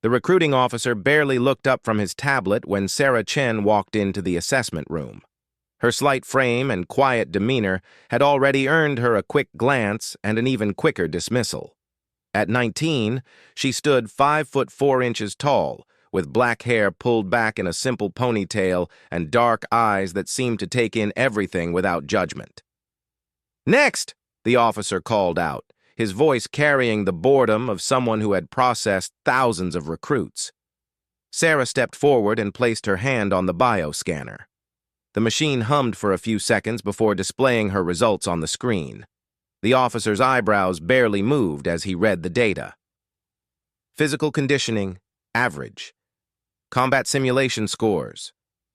The recruiting officer barely looked up from his tablet when Sarah Chen walked into the assessment room. Her slight frame and quiet demeanor had already earned her a quick glance and an even quicker dismissal. At 19, she stood 5'4" tall, with black hair pulled back in a simple ponytail and dark eyes that seemed to take in everything without judgment. "Next!" the officer called out, his voice carrying the boredom of someone who had processed thousands of recruits. Sarah stepped forward and placed her hand on the bioscanner. The machine hummed for a few seconds before displaying her results on the screen. The officer's eyebrows barely moved as he read the data. Physical conditioning, average. Combat simulation scores,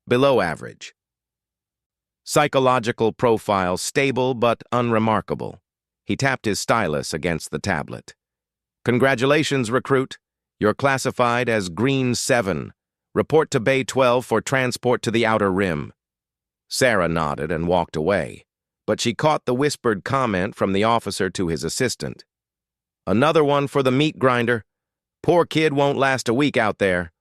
below average. Psychological profile, stable but unremarkable. He tapped his stylus against the tablet. "Congratulations, recruit. You're classified as Green 7. Report to Bay 12 for transport to the Outer Rim." Sarah nodded and walked away, but she caught the whispered comment from the officer to his assistant. "Another one for the meat grinder. Poor kid won't last a week out there."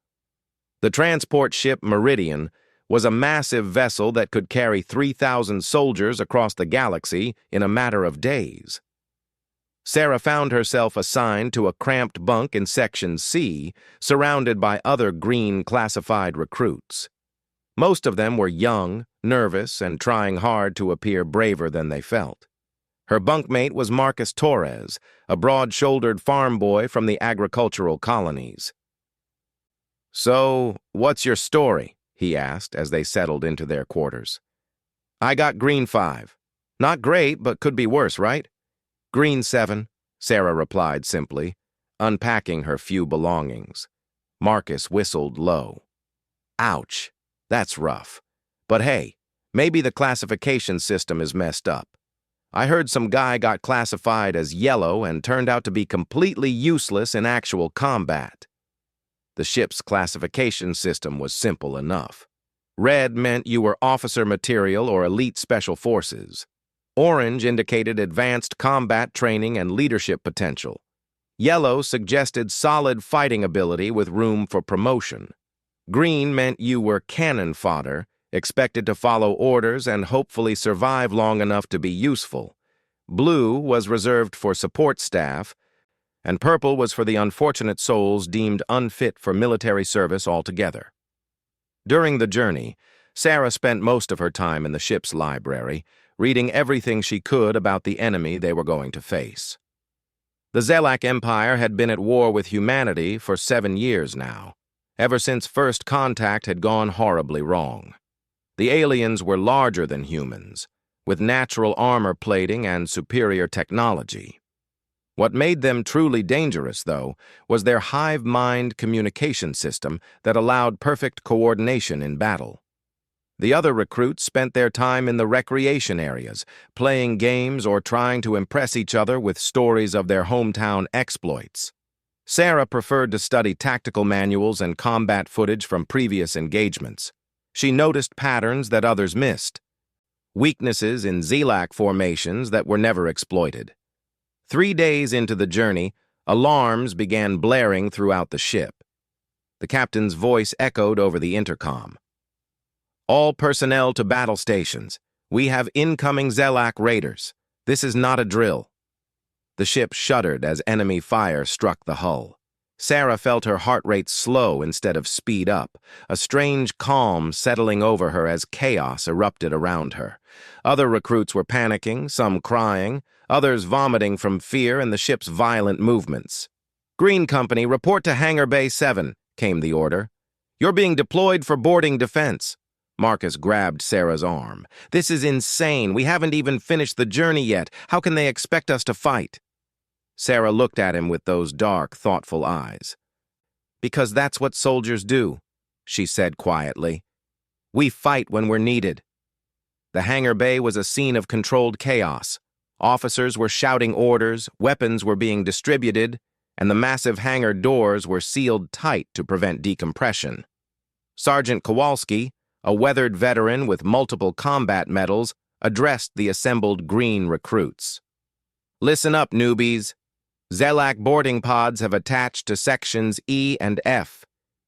The transport ship Meridian was a massive vessel that could carry 3,000 soldiers across the galaxy in a matter of days. Sarah found herself assigned to a cramped bunk in Section C, surrounded by other green classified recruits. Most of them were young, nervous, and trying hard to appear braver than they felt. Her bunkmate was Marcus Torres, a broad-shouldered farm boy from the agricultural colonies. "So, what's your story?" he asked as they settled into their quarters. "I got Green 5. Not great, but could be worse, right?" "Green 7, Sarah replied simply, unpacking her few belongings. Marcus whistled low. "Ouch, that's rough. But hey, maybe the classification system is messed up. I heard some guy got classified as yellow and turned out to be completely useless in actual combat." The ship's classification system was simple enough. Red meant you were officer material or elite special forces. Orange indicated advanced combat training and leadership potential. Yellow suggested solid fighting ability with room for promotion. Green meant you were cannon fodder, expected to follow orders and hopefully survive long enough to be useful. Blue was reserved for support staff, and purple was for the unfortunate souls deemed unfit for military service altogether. During the journey, Sarah spent most of her time in the ship's library, reading everything she could about the enemy they were going to face. The Zelak Empire had been at war with humanity for 7 years now, ever since first contact had gone horribly wrong. The aliens were larger than humans, with natural armor plating and superior technology. What made them truly dangerous, though, was their hive-mind communication system that allowed perfect coordination in battle. The other recruits spent their time in the recreation areas, playing games or trying to impress each other with stories of their hometown exploits. Sarah preferred to study tactical manuals and combat footage from previous engagements. She noticed patterns that others missed, weaknesses in Zelak formations that were never exploited. 3 days into the journey, alarms began blaring throughout the ship. The captain's voice echoed over the intercom. "All personnel to battle stations. We have incoming Zelak raiders. This is not a drill." The ship shuddered as enemy fire struck the hull. Sarah felt her heart rate slow instead of speed up, a strange calm settling over her as chaos erupted around her. Other recruits were panicking, some crying, others vomiting from fear and the ship's violent movements. "Green Company, report to Hangar Bay 7, came the order. "You're being deployed for boarding defense." Marcus grabbed Sarah's arm. "This is insane. We haven't even finished the journey yet. How can they expect us to fight?" Sarah looked at him with those dark, thoughtful eyes. "Because that's what soldiers do," she said quietly. "We fight when we're needed." The hangar bay was a scene of controlled chaos. Officers were shouting orders, weapons were being distributed, and the massive hangar doors were sealed tight to prevent decompression. Sergeant Kowalski, a weathered veteran with multiple combat medals, addressed the assembled green recruits. "Listen up, newbies. Zelak boarding pods have attached to sections E and F.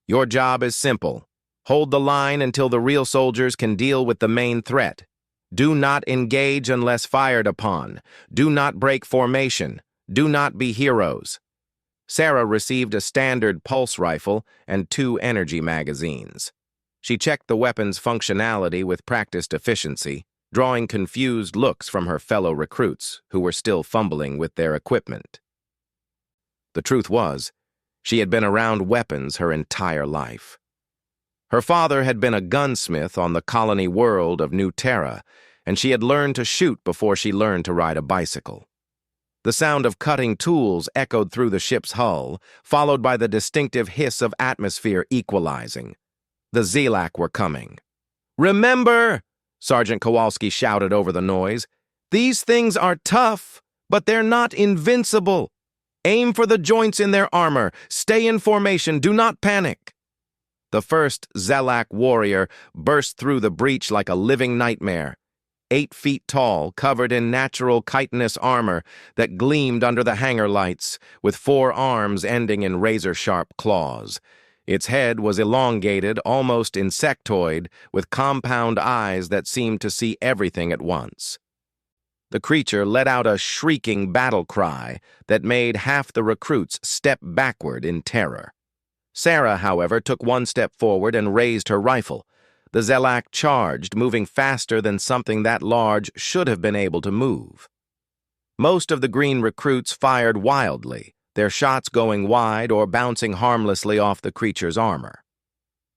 Your job is simple. Hold the line until the real soldiers can deal with the main threat. Do not engage unless fired upon. Do not break formation. Do not be heroes. Sarah received a standard pulse rifle and 2 energy magazines. She checked the weapon's functionality with practiced efficiency, drawing confused looks from her fellow recruits who were still fumbling with their equipment. The truth was, she had been around weapons her entire life. Her father had been a gunsmith on the colony world of New Terra, and she had learned to shoot before she learned to ride a bicycle. The sound of cutting tools echoed through the ship's hull, followed by the distinctive hiss of atmosphere equalizing. The Zelak were coming. "Remember," Sergeant Kowalski shouted over the noise, "these things are tough, but they're not invincible. Aim for the joints in their armor. Stay in formation. Do not panic." The first Zelak warrior burst through the breach like a living nightmare. 8 feet tall, covered in natural chitinous armor that gleamed under the hangar lights, with 4 arms ending in razor-sharp claws. Its head was elongated, almost insectoid, with compound eyes that seemed to see everything at once. The creature let out a shrieking battle cry that made half the recruits step backward in terror. Sarah, however, took 1 step forward and raised her rifle. The Zelak charged, moving faster than something that large should have been able to move. Most of the green recruits fired wildly, their shots going wide or bouncing harmlessly off the creature's armor.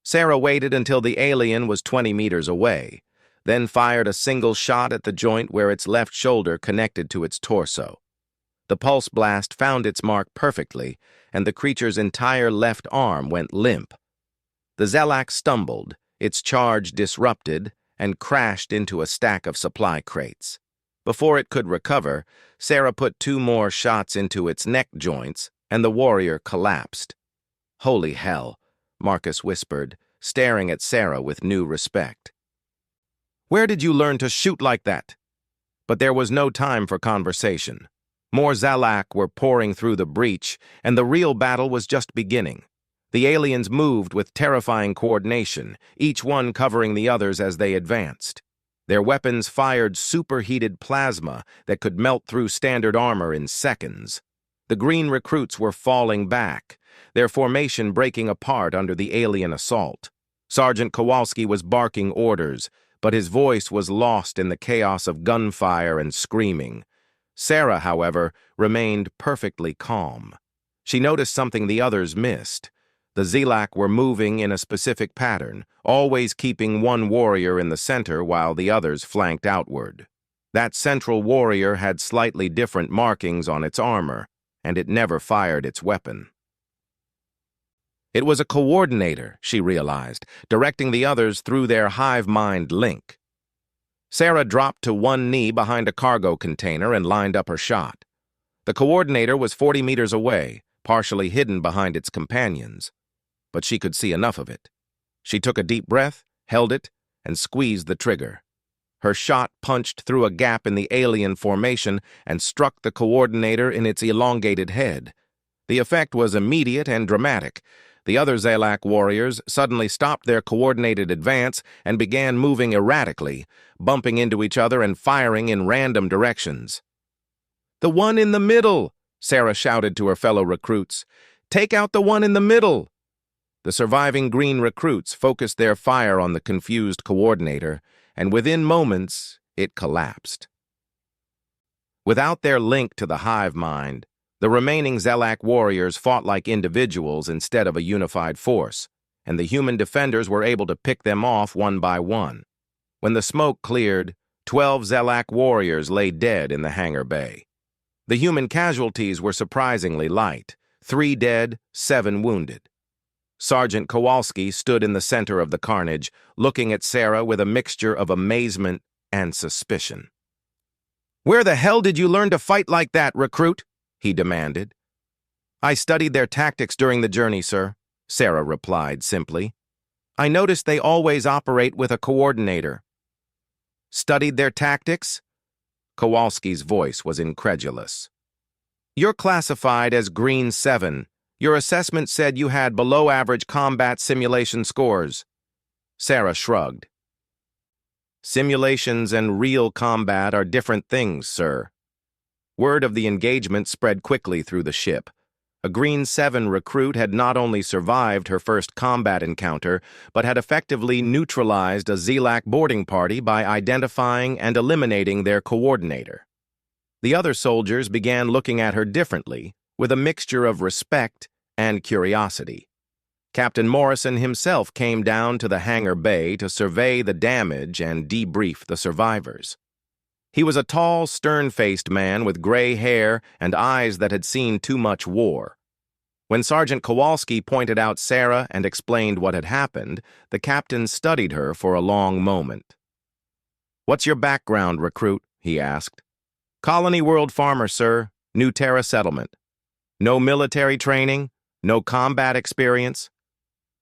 Sarah waited until the alien was 20 meters away, then fired a single shot at the joint where its left shoulder connected to its torso. The pulse blast found its mark perfectly, and the creature's entire left arm went limp. The Zelak stumbled, its charge disrupted, and crashed into a stack of supply crates. Before it could recover, Sarah put 2 more shots into its neck joints, and the warrior collapsed. "Holy hell," Marcus whispered, staring at Sarah with new respect. "Where did you learn to shoot like that?" But there was no time for conversation. More Zelak were pouring through the breach, and the real battle was just beginning. The aliens moved with terrifying coordination, each one covering the others as they advanced. Their weapons fired superheated plasma that could melt through standard armor in seconds. The green recruits were falling back, their formation breaking apart under the alien assault. Sergeant Kowalski was barking orders, but his voice was lost in the chaos of gunfire and screaming. Sarah, however, remained perfectly calm. She noticed something the others missed. The Zelak were moving in a specific pattern, always keeping one warrior in the center while the others flanked outward. That central warrior had slightly different markings on its armor, and it never fired its weapon. It was a coordinator, she realized, directing the others through their hive mind link. Sarah dropped to one knee behind a cargo container and lined up her shot. The coordinator was 40 meters away, partially hidden behind its companions, but she could see enough of it. She took a deep breath, held it, and squeezed the trigger. Her shot punched through a gap in the alien formation and struck the coordinator in its elongated head. The effect was immediate and dramatic. The other Zelak warriors suddenly stopped their coordinated advance and began moving erratically, bumping into each other and firing in random directions. "The one in the middle!" Sarah shouted to her fellow recruits. "Take out the one in the middle!" The surviving green recruits focused their fire on the confused coordinator, and within moments, it collapsed. Without their link to the hive mind, the remaining Zelak warriors fought like individuals instead of a unified force, and the human defenders were able to pick them off one by one. When the smoke cleared, 12 Zelak warriors lay dead in the hangar bay. The human casualties were surprisingly light, 3 dead, 7 wounded. Sergeant Kowalski stood in the center of the carnage, looking at Sarah with a mixture of amazement and suspicion. "Where the hell did you learn to fight like that, recruit?" he demanded. "I studied their tactics during the journey, sir," Sarah replied simply. "I noticed they always operate with a coordinator." "Studied their tactics?" Kowalski's voice was incredulous. You're classified as Green 7. Your assessment said you had below-average combat simulation scores. Sarah shrugged. Simulations and real combat are different things, sir. Word of the engagement spread quickly through the ship. A Green 7 recruit had not only survived her first combat encounter, but had effectively neutralized a Zelak boarding party by identifying and eliminating their coordinator. The other soldiers began looking at her differently, with a mixture of respect and curiosity. Captain Morrison himself came down to the hangar bay to survey the damage and debrief the survivors. He was a tall, stern-faced man with gray hair and eyes that had seen too much war. When Sergeant Kowalski pointed out Sarah and explained what had happened, the captain studied her for a long moment. "What's your background, recruit?" he asked. "Colony World Farmer, sir. New Terra settlement. No military training? No combat experience?"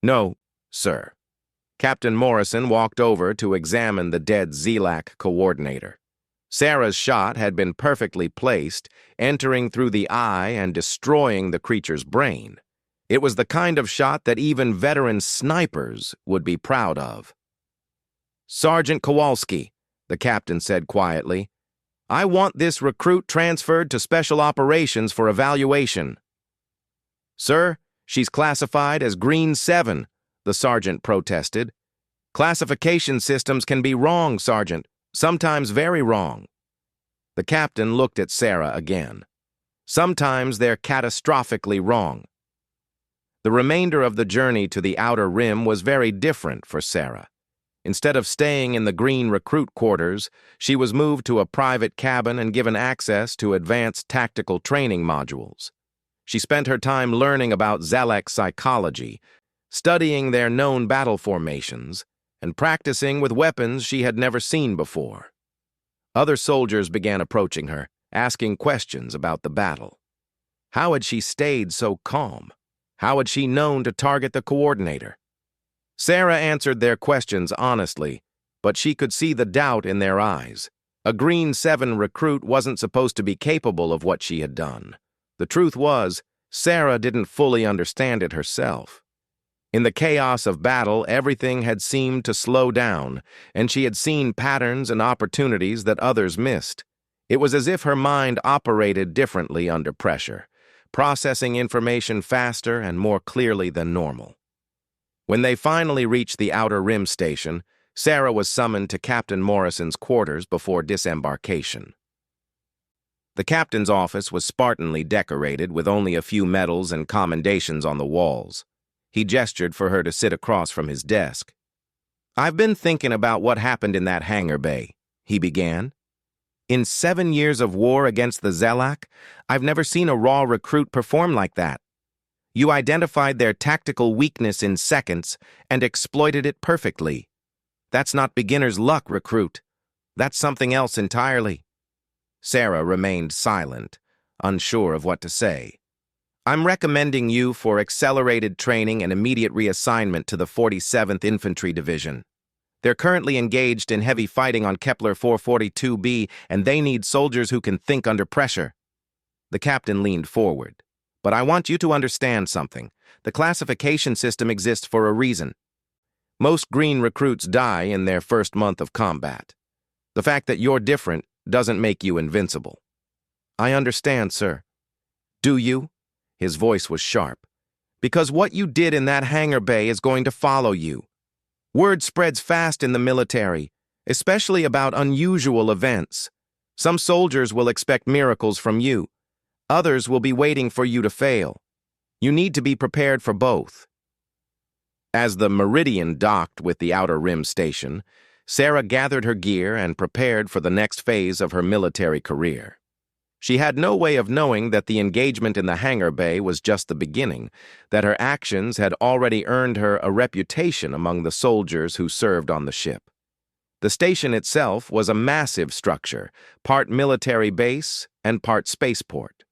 "No, sir." Captain Morrison walked over to examine the dead Zelak coordinator. Sarah's shot had been perfectly placed, entering through the eye and destroying the creature's brain. It was the kind of shot that even veteran snipers would be proud of. "Sergeant Kowalski," the captain said quietly, "I want this recruit transferred to Special Operations for evaluation." "Sir, she's classified as Green 7, the sergeant protested. "Classification systems can be wrong, Sergeant, sometimes very wrong." The captain looked at Sarah again. "Sometimes they're catastrophically wrong." The remainder of the journey to the outer rim was very different for Sarah. Instead of staying in the Green recruit quarters, she was moved to a private cabin and given access to advanced tactical training modules. She spent her time learning about Zelak psychology, studying their known battle formations, and practicing with weapons she had never seen before. Other soldiers began approaching her, asking questions about the battle. How had she stayed so calm? How had she known to target the coordinator? Sarah answered their questions honestly, but she could see the doubt in their eyes. A Green 7 recruit wasn't supposed to be capable of what she had done. The truth was, Sarah didn't fully understand it herself. In the chaos of battle, everything had seemed to slow down, and she had seen patterns and opportunities that others missed. It was as if her mind operated differently under pressure, processing information faster and more clearly than normal. When they finally reached the Outer Rim station, Sarah was summoned to Captain Morrison's quarters before disembarkation. The captain's office was spartanly decorated with only a few medals and commendations on the walls. He gestured for her to sit across from his desk. "I've been thinking about what happened in that hangar bay," he began. "In 7 years of war against the Zelak, I've never seen a raw recruit perform like that. You identified their tactical weakness in seconds and exploited it perfectly. That's not beginner's luck, recruit. That's something else entirely." Sarah remained silent, unsure of what to say. "I'm recommending you for accelerated training and immediate reassignment to the 47th Infantry Division. They're currently engaged in heavy fighting on Kepler 442b, and they need soldiers who can think under pressure." The captain leaned forward. "But I want you to understand something. The classification system exists for a reason. Most Green recruits die in their first month of combat. The fact that you're different doesn't make you invincible." "I understand, sir." "Do you?" His voice was sharp. "Because what you did in that hangar bay is going to follow you. Word spreads fast in the military, especially about unusual events. Some soldiers will expect miracles from you. Others will be waiting for you to fail. You need to be prepared for both." As the Meridian docked with the Outer Rim station, Sarah gathered her gear and prepared for the next phase of her military career. She had no way of knowing that the engagement in the hangar bay was just the beginning, that her actions had already earned her a reputation among the soldiers who served on the ship. The station itself was a massive structure, part military base and part spaceport.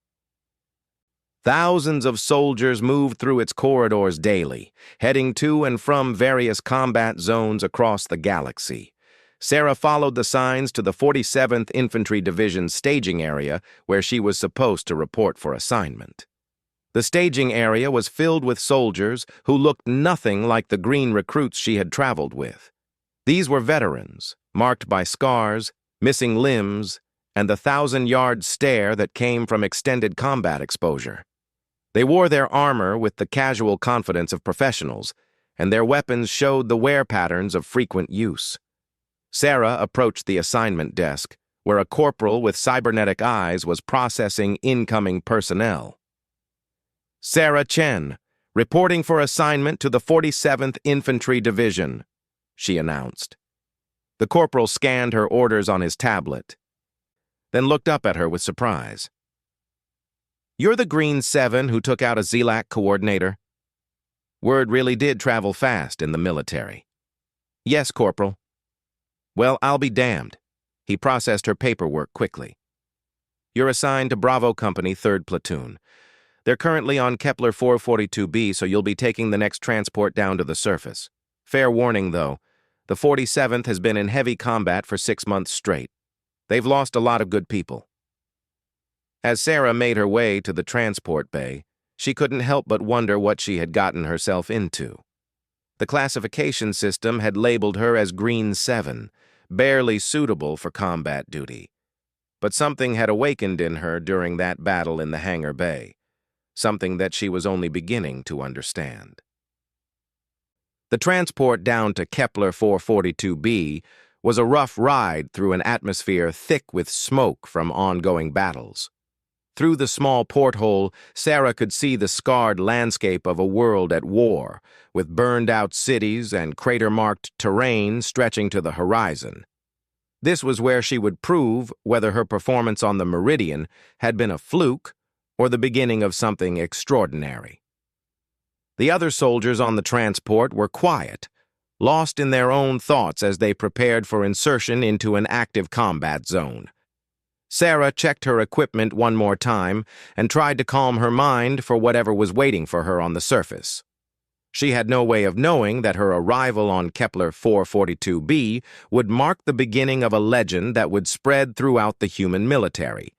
Thousands of soldiers moved through its corridors daily, heading to and from various combat zones across the galaxy. Sarah followed the signs to the 47th Infantry Division staging area where she was supposed to report for assignment. The staging area was filled with soldiers who looked nothing like the green recruits she had traveled with. These were veterans, marked by scars, missing limbs, and the 1,000-yard stare that came from extended combat exposure. They wore their armor with the casual confidence of professionals, and their weapons showed the wear patterns of frequent use. Sarah approached the assignment desk, where a corporal with cybernetic eyes was processing incoming personnel. Sarah Chen, reporting for assignment to the 47th Infantry Division, she announced. The corporal scanned her orders on his tablet, then looked up at her with surprise. "You're the Green 7 who took out a ZLAC coordinator?" Word really did travel fast in the military. "Yes, Corporal." "Well, I'll be damned." He processed her paperwork quickly. "You're assigned to Bravo Company, 3rd Platoon. They're currently on Kepler 442b, so you'll be taking the next transport down to the surface. Fair warning, though. The 47th has been in heavy combat for 6 months straight. They've lost a lot of good people." As Sarah made her way to the transport bay, she couldn't help but wonder what she had gotten herself into. The classification system had labeled her as Green 7, barely suitable for combat duty. But something had awakened in her during that battle in the hangar bay, something that she was only beginning to understand. The transport down to Kepler 442b was a rough ride through an atmosphere thick with smoke from ongoing battles. Through the small porthole, Sarah could see the scarred landscape of a world at war, with burned-out cities and crater-marked terrain stretching to the horizon. This was where she would prove whether her performance on the Meridian had been a fluke or the beginning of something extraordinary. The other soldiers on the transport were quiet, lost in their own thoughts as they prepared for insertion into an active combat zone. Sarah checked her equipment one more time and tried to calm her mind for whatever was waiting for her on the surface. She had no way of knowing that her arrival on Kepler 442b would mark the beginning of a legend that would spread throughout the human military.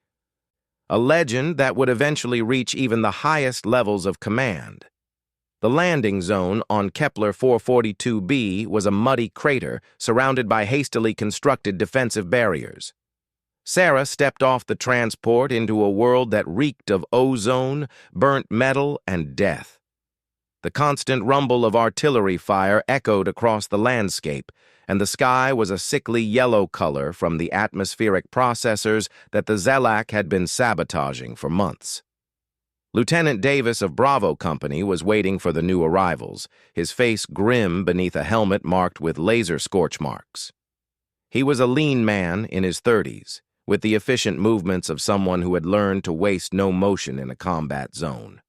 A legend that would eventually reach even the highest levels of command. The landing zone on Kepler 442b was a muddy crater surrounded by hastily constructed defensive barriers. Sarah stepped off the transport into a world that reeked of ozone, burnt metal, and death. The constant rumble of artillery fire echoed across the landscape, and the sky was a sickly yellow color from the atmospheric processors that the ZLAC had been sabotaging for months. Lieutenant Davis of Bravo Company was waiting for the new arrivals, his face grim beneath a helmet marked with laser scorch marks. He was a lean man in his 30s, with the efficient movements of someone who had learned to waste no motion in a combat zone.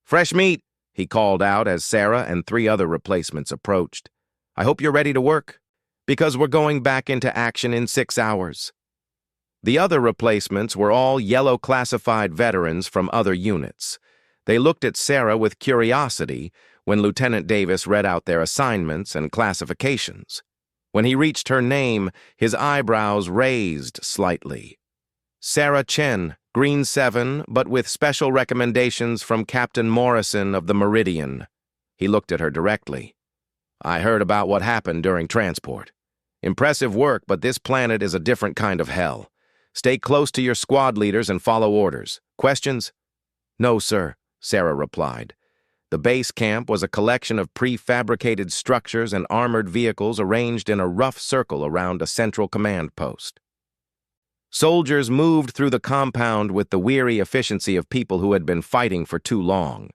"Fresh meat," he called out as Sarah and 3 other replacements approached. "I hope you're ready to work, because we're going back into action in 6 hours." The other replacements were all yellow classified veterans from other units. They looked at Sarah with curiosity when Lieutenant Davis read out their assignments and classifications. When he reached her name, his eyebrows raised slightly. "Sarah Chen, Green 7, but with special recommendations from Captain Morrison of the Meridian." He looked at her directly. "I heard about what happened during transport. Impressive work, but this planet is a different kind of hell. Stay close to your squad leaders and follow orders. Questions?" "No, sir," Sarah replied. The base camp was a collection of prefabricated structures and armored vehicles arranged in a rough circle around a central command post. Soldiers moved through the compound with the weary efficiency of people who had been fighting for too long.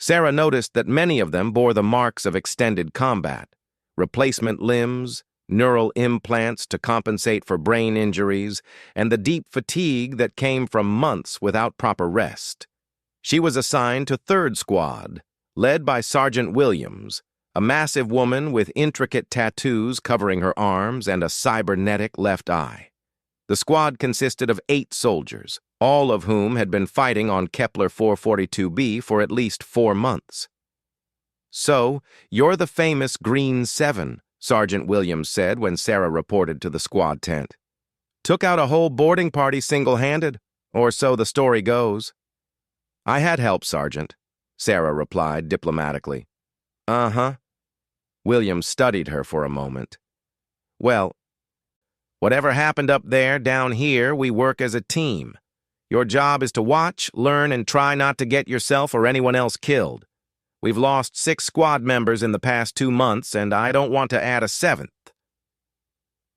Sarah noticed that many of them bore the marks of extended combat, replacement limbs, neural implants to compensate for brain injuries, and the deep fatigue that came from months without proper rest. She was assigned to 3rd Squad, led by Sergeant Williams, a massive woman with intricate tattoos covering her arms and a cybernetic left eye. The squad consisted of 8 soldiers, all of whom had been fighting on Kepler 442b for at least 4 months. "So, you're the famous Green 7, Sergeant Williams said when Sarah reported to the squad tent. Took out a whole boarding party single-handed, or so the story goes. I had help, Sergeant, Sarah replied diplomatically. Uh-huh. Williams studied her for a moment. Well, whatever happened up there, down here, we work as a team. Your job is to watch, learn, and try not to get yourself or anyone else killed. We've lost 6 squad members in the past 2 months, and I don't want to add a 7th.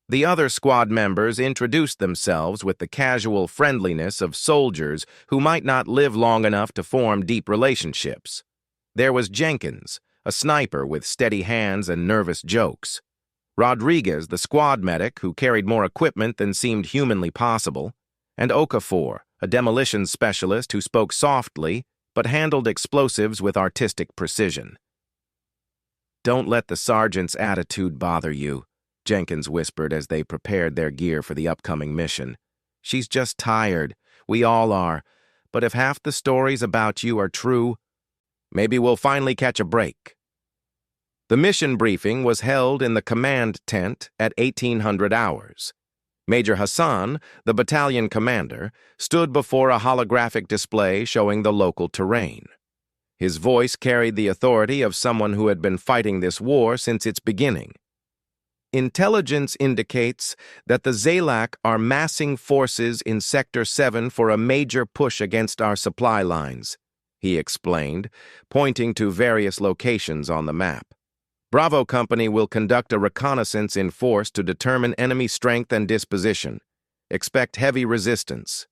The other squad members introduced themselves with the casual friendliness of soldiers who might not live long enough to form deep relationships. There was Jenkins, a sniper with steady hands and nervous jokes. Rodriguez, the squad medic who carried more equipment than seemed humanly possible, and Okafor, a demolition specialist who spoke softly but handled explosives with artistic precision. Don't let the sergeant's attitude bother you, Jenkins whispered as they prepared their gear for the upcoming mission. She's just tired. We all are. But if half the stories about you are true, maybe we'll finally catch a break. The mission briefing was held in the command tent at 1800 hours. Major Hassan, the battalion commander, stood before a holographic display showing the local terrain. His voice carried the authority of someone who had been fighting this war since its beginning. Intelligence indicates that the Zalak are massing forces in Sector 7 for a major push against our supply lines, he explained, pointing to various locations on the map. Bravo Company will conduct a reconnaissance in force to determine enemy strength and disposition. Expect heavy resistance.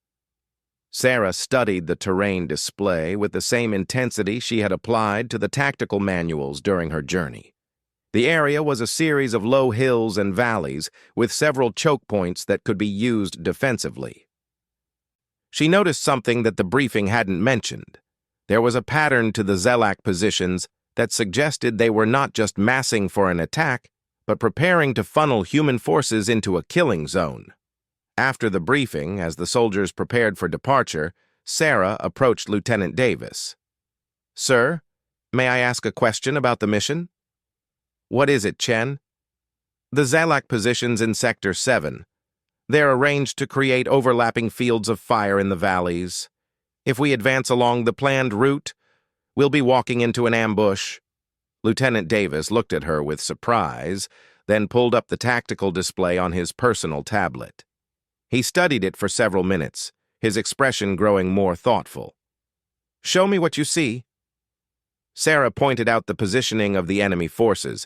Sarah studied the terrain display with the same intensity she had applied to the tactical manuals during her journey. The area was a series of low hills and valleys with several choke points that could be used defensively. She noticed something that the briefing hadn't mentioned. There was a pattern to the Zelak positions that suggested they were not just massing for an attack, but preparing to funnel human forces into a killing zone. After the briefing, as the soldiers prepared for departure, Sarah approached Lieutenant Davis. Sir, may I ask a question about the mission? What is it, Chen? The Zalak positions in Sector 7. They're arranged to create overlapping fields of fire in the valleys. If we advance along the planned route, we'll be walking into an ambush. Lieutenant Davis looked at her with surprise, then pulled up the tactical display on his personal tablet. He studied it for several minutes, his expression growing more thoughtful. Show me what you see. Sarah pointed out the positioning of the enemy forces,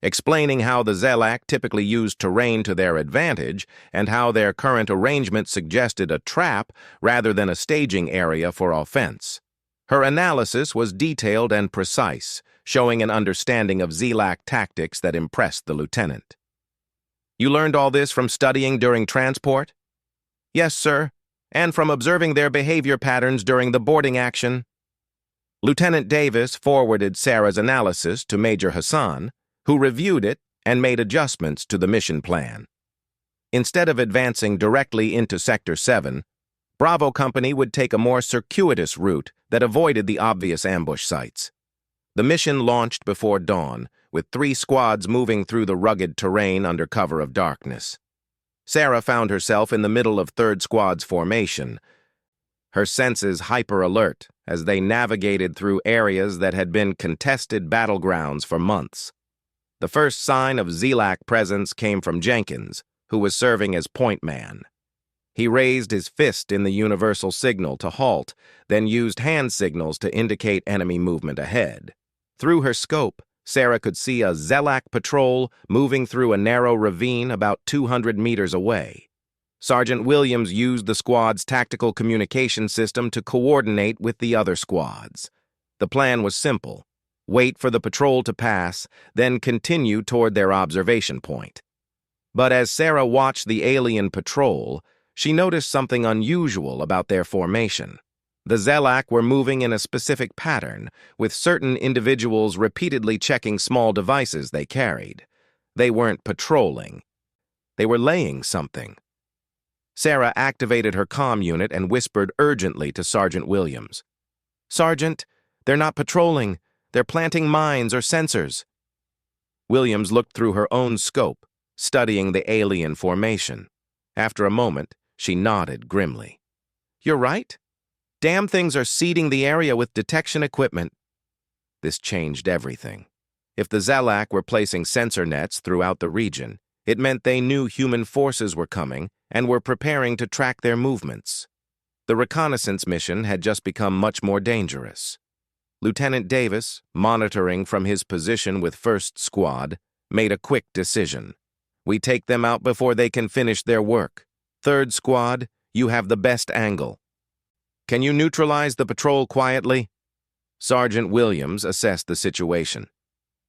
explaining how the Zelak typically used terrain to their advantage and how their current arrangement suggested a trap rather than a staging area for offense. Her analysis was detailed and precise, showing an understanding of Zelak tactics that impressed the lieutenant. You learned all this from studying during transport? Yes, sir, and from observing their behavior patterns during the boarding action. Lieutenant Davis forwarded Sarah's analysis to Major Hassan, who reviewed it and made adjustments to the mission plan. Instead of advancing directly into Sector 7, Bravo Company would take a more circuitous route that avoided the obvious ambush sites. The mission launched before dawn, with 3 squads moving through the rugged terrain under cover of darkness. Sarah found herself in the middle of 3rd Squad's formation, her senses hyper-alert as they navigated through areas that had been contested battlegrounds for months. The first sign of Zelak presence came from Jenkins, who was serving as point man. He raised his fist in the universal signal to halt, then used hand signals to indicate enemy movement ahead. Through her scope, Sarah could see a Zelak patrol moving through a narrow ravine about 200 meters away. Sergeant Williams used the squad's tactical communication system to coordinate with the other squads. The plan was simple: wait for the patrol to pass, then continue toward their observation point. But as Sarah watched the alien patrol, she noticed something unusual about their formation. The Zelak were moving in a specific pattern, with certain individuals repeatedly checking small devices they carried. They weren't patrolling. They were laying something. Sarah activated her comm unit and whispered urgently to Sergeant Williams. Sergeant, they're not patrolling. They're planting mines or sensors. Williams looked through her own scope, studying the alien formation. After a moment, she nodded grimly. "You're right. Damn things are seeding the area with detection equipment." This changed everything. If the Zalak were placing sensor nets throughout the region, it meant they knew human forces were coming and were preparing to track their movements. The reconnaissance mission had just become much more dangerous. Lieutenant Davis, monitoring from his position with First Squad, made a quick decision. "We take them out before they can finish their work. Third Squad, you have the best angle. Can you neutralize the patrol quietly?" Sergeant Williams assessed the situation.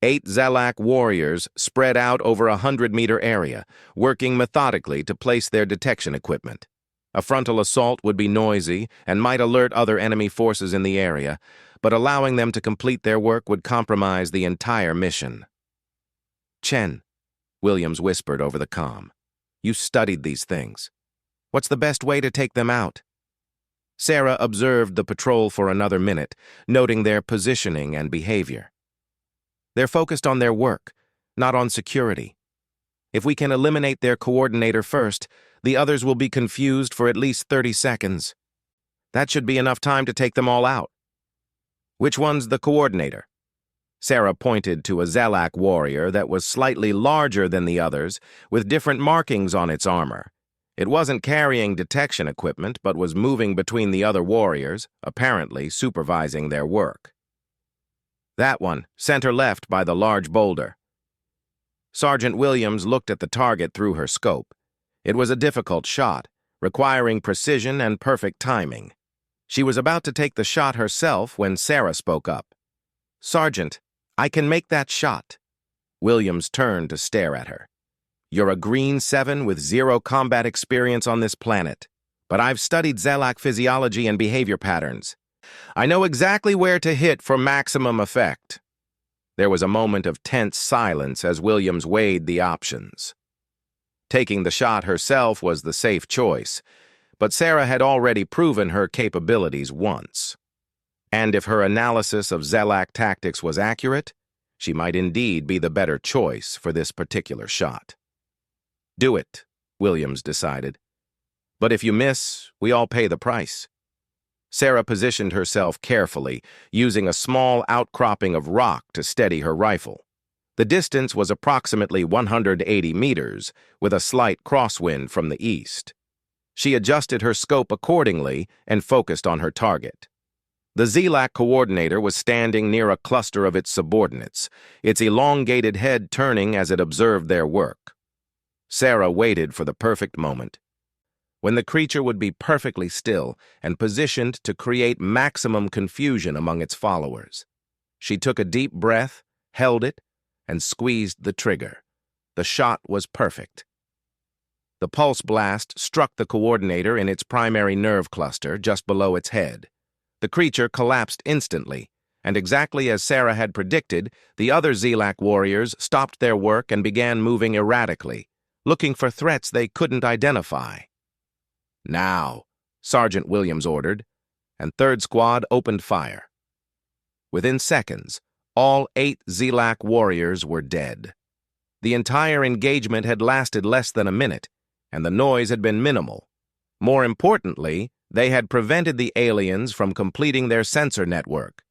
8 Zalak warriors spread out over a 100-meter area, working methodically to place their detection equipment. A frontal assault would be noisy and might alert other enemy forces in the area, but allowing them to complete their work would compromise the entire mission. "Chen," Williams whispered over the comm, "you studied these things. What's the best way to take them out?" Sarah observed the patrol for another minute, noting their positioning and behavior. "They're focused on their work, not on security. If we can eliminate their coordinator first, the others will be confused for at least 30 seconds. That should be enough time to take them all out." "Which one's the coordinator?" Sarah pointed to a Zalak warrior that was slightly larger than the others, with different markings on its armor. It wasn't carrying detection equipment, but was moving between the other warriors, apparently supervising their work. "That one, center left by the large boulder." Sergeant Williams looked at the target through her scope. It was a difficult shot, requiring precision and perfect timing. She was about to take the shot herself when Sarah spoke up. "Sergeant, I can make that shot." Williams turned to stare at her. "You're a Green 7 with 0 combat experience on this planet, but I've studied Zalak physiology and behavior patterns. I know exactly where to hit for maximum effect." There was a moment of tense silence as Williams weighed the options. Taking the shot herself was the safe choice, but Sarah had already proven her capabilities once. And if her analysis of Zalak tactics was accurate, she might indeed be the better choice for this particular shot. "Do it," Williams decided. "But if you miss, we all pay the price." Sarah positioned herself carefully, using a small outcropping of rock to steady her rifle. The distance was approximately 180 meters, with a slight crosswind from the east. She adjusted her scope accordingly and focused on her target. The Zalak coordinator was standing near a cluster of its subordinates, its elongated head turning as it observed their work. Sarah waited for the perfect moment, when the creature would be perfectly still and positioned to create maximum confusion among its followers. She took a deep breath, held it, and squeezed the trigger. The shot was perfect. The pulse blast struck the coordinator in its primary nerve cluster just below its head. The creature collapsed instantly, and exactly as Sarah had predicted, the other Zalak warriors stopped their work and began moving erratically, looking for threats they couldn't identify. "Now," Sergeant Williams ordered, and Third Squad opened fire. Within seconds, all 8 Zalak warriors were dead. The entire engagement had lasted less than a minute, and the noise had been minimal. More importantly, they had prevented the aliens from completing their sensor network.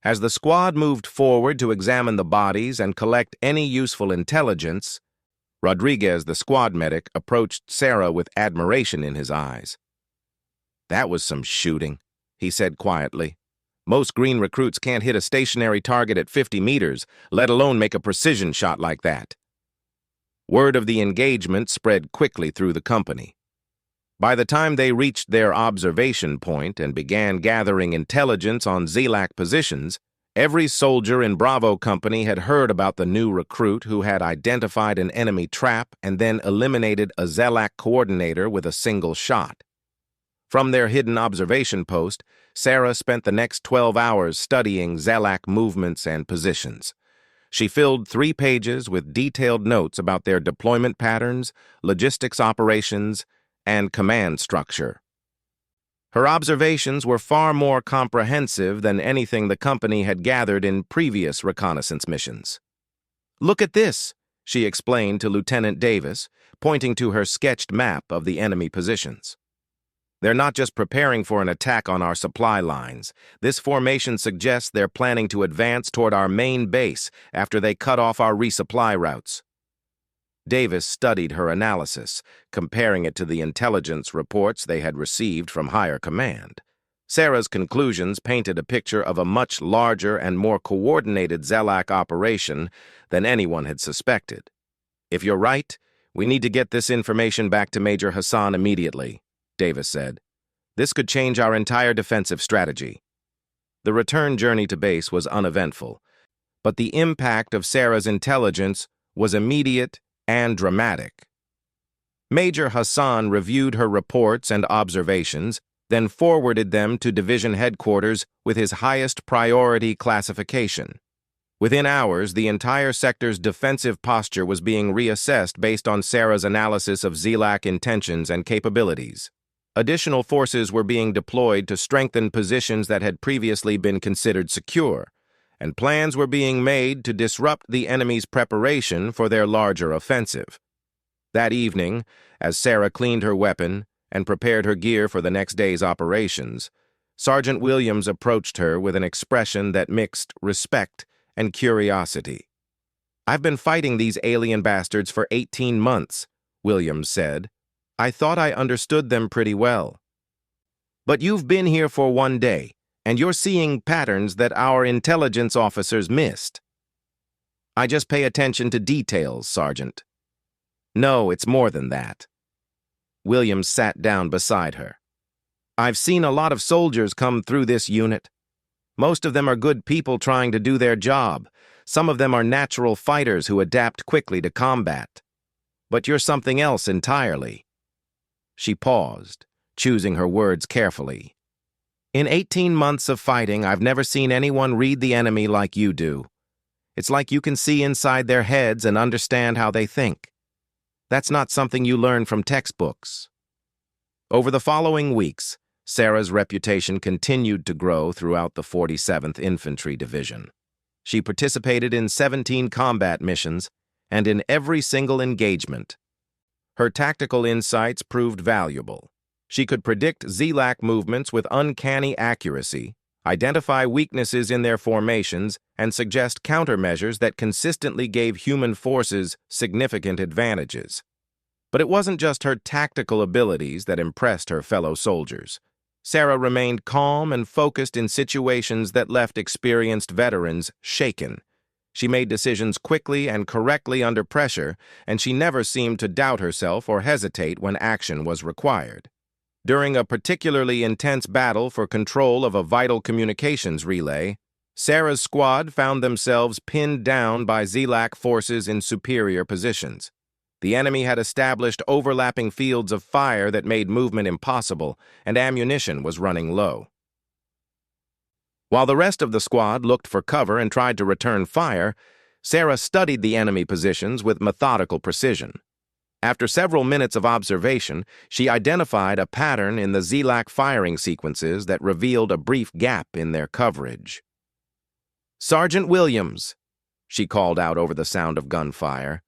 As the squad moved forward to examine the bodies and collect any useful intelligence, Rodriguez, the squad medic, approached Sarah with admiration in his eyes. "That was some shooting," he said quietly. "Most green recruits can't hit a stationary target at 50 meters, let alone make a precision shot like that." Word of the engagement spread quickly through the company. By the time they reached their observation point and began gathering intelligence on Zalak positions, every soldier in Bravo Company had heard about the new recruit who had identified an enemy trap and then eliminated a Zalak coordinator with a single shot. From their hidden observation post, Sarah spent the next 12 hours studying Zalak movements and positions. She filled 3 pages with detailed notes about their deployment patterns, logistics operations, and command structure. Her observations were far more comprehensive than anything the company had gathered in previous reconnaissance missions. "Look at this," she explained to Lieutenant Davis, pointing to her sketched map of the enemy positions. "They're not just preparing for an attack on our supply lines. This formation suggests they're planning to advance toward our main base after they cut off our resupply routes." Davis studied her analysis, comparing it to the intelligence reports they had received from higher command. Sarah's conclusions painted a picture of a much larger and more coordinated Zelak operation than anyone had suspected. "If you're right, we need to get this information back to Major Hassan immediately," Davis said. "This could change our entire defensive strategy." The return journey to base was uneventful, but the impact of Sarah's intelligence was immediate and dramatic. Major Hassan reviewed her reports and observations, then forwarded them to division headquarters with his highest priority classification. Within hours, the entire sector's defensive posture was being reassessed based on Sarah's analysis of Zelak intentions and capabilities. Additional forces were being deployed to strengthen positions that had previously been considered secure, and plans were being made to disrupt the enemy's preparation for their larger offensive. That evening, as Sarah cleaned her weapon and prepared her gear for the next day's operations, Sergeant Williams approached her with an expression that mixed respect and curiosity. "I've been fighting these alien bastards for 18 months, Williams said. "I thought I understood them pretty well." "But you've been here for 1 day, and you're seeing patterns that our intelligence officers missed." "I just pay attention to details, Sergeant." "No, it's more than that." Williams sat down beside her. "I've seen a lot of soldiers come through this unit. Most of them are good people trying to do their job. Some of them are natural fighters who adapt quickly to combat. But you're something else entirely." She paused, choosing her words carefully. "In 18 months of fighting, I've never seen anyone read the enemy like you do. It's like you can see inside their heads and understand how they think. That's not something you learn from textbooks." Over the following weeks, Sarah's reputation continued to grow throughout the 47th Infantry Division. She participated in 17 combat missions and in every single engagement. Her tactical insights proved valuable. She could predict Zelak movements with uncanny accuracy, identify weaknesses in their formations, and suggest countermeasures that consistently gave human forces significant advantages. But it wasn't just her tactical abilities that impressed her fellow soldiers. Sarah remained calm and focused in situations that left experienced veterans shaken. She made decisions quickly and correctly under pressure, and she never seemed to doubt herself or hesitate when action was required. During a particularly intense battle for control of a vital communications relay, Sarah's squad found themselves pinned down by Zelak forces in superior positions. The enemy had established overlapping fields of fire that made movement impossible, and ammunition was running low. While the rest of the squad looked for cover and tried to return fire, Sarah studied the enemy positions with methodical precision. After several minutes of observation, she identified a pattern in the Zelak firing sequences that revealed a brief gap in their coverage. "Sergeant Williams," she called out over the sound of gunfire.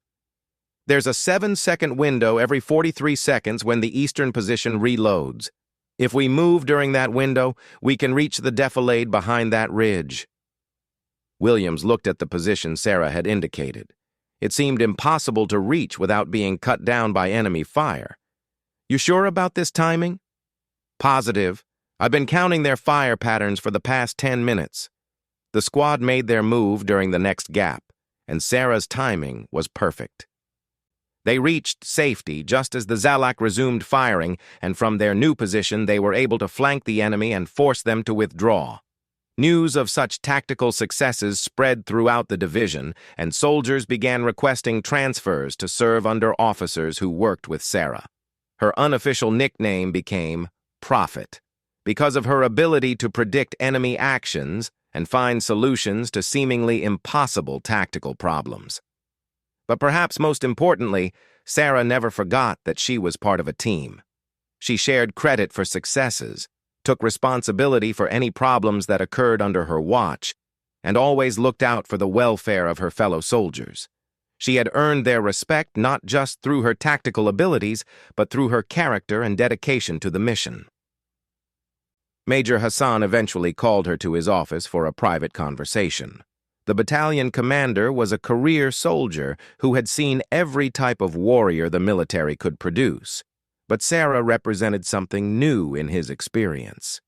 "There's a 7-second window every 43 seconds when the eastern position reloads. If we move during that window, we can reach the defilade behind that ridge." Williams looked at the position Sarah had indicated. It seemed impossible to reach without being cut down by enemy fire. "You sure about this timing?" "Positive. I've been counting their fire patterns for the past 10 minutes. The squad made their move during the next gap, and Sarah's timing was perfect. They reached safety just as the Zelak resumed firing, and from their new position they were able to flank the enemy and force them to withdraw. News of such tactical successes spread throughout the division, and soldiers began requesting transfers to serve under officers who worked with Sarah. Her unofficial nickname became Prophet, because of her ability to predict enemy actions and find solutions to seemingly impossible tactical problems. But perhaps most importantly, Sarah never forgot that she was part of a team. She shared credit for successes, took responsibility for any problems that occurred under her watch, and always looked out for the welfare of her fellow soldiers. She had earned their respect not just through her tactical abilities, but through her character and dedication to the mission. Major Hassan eventually called her to his office for a private conversation. The battalion commander was a career soldier who had seen every type of warrior the military could produce, but Sarah represented something new in his experience.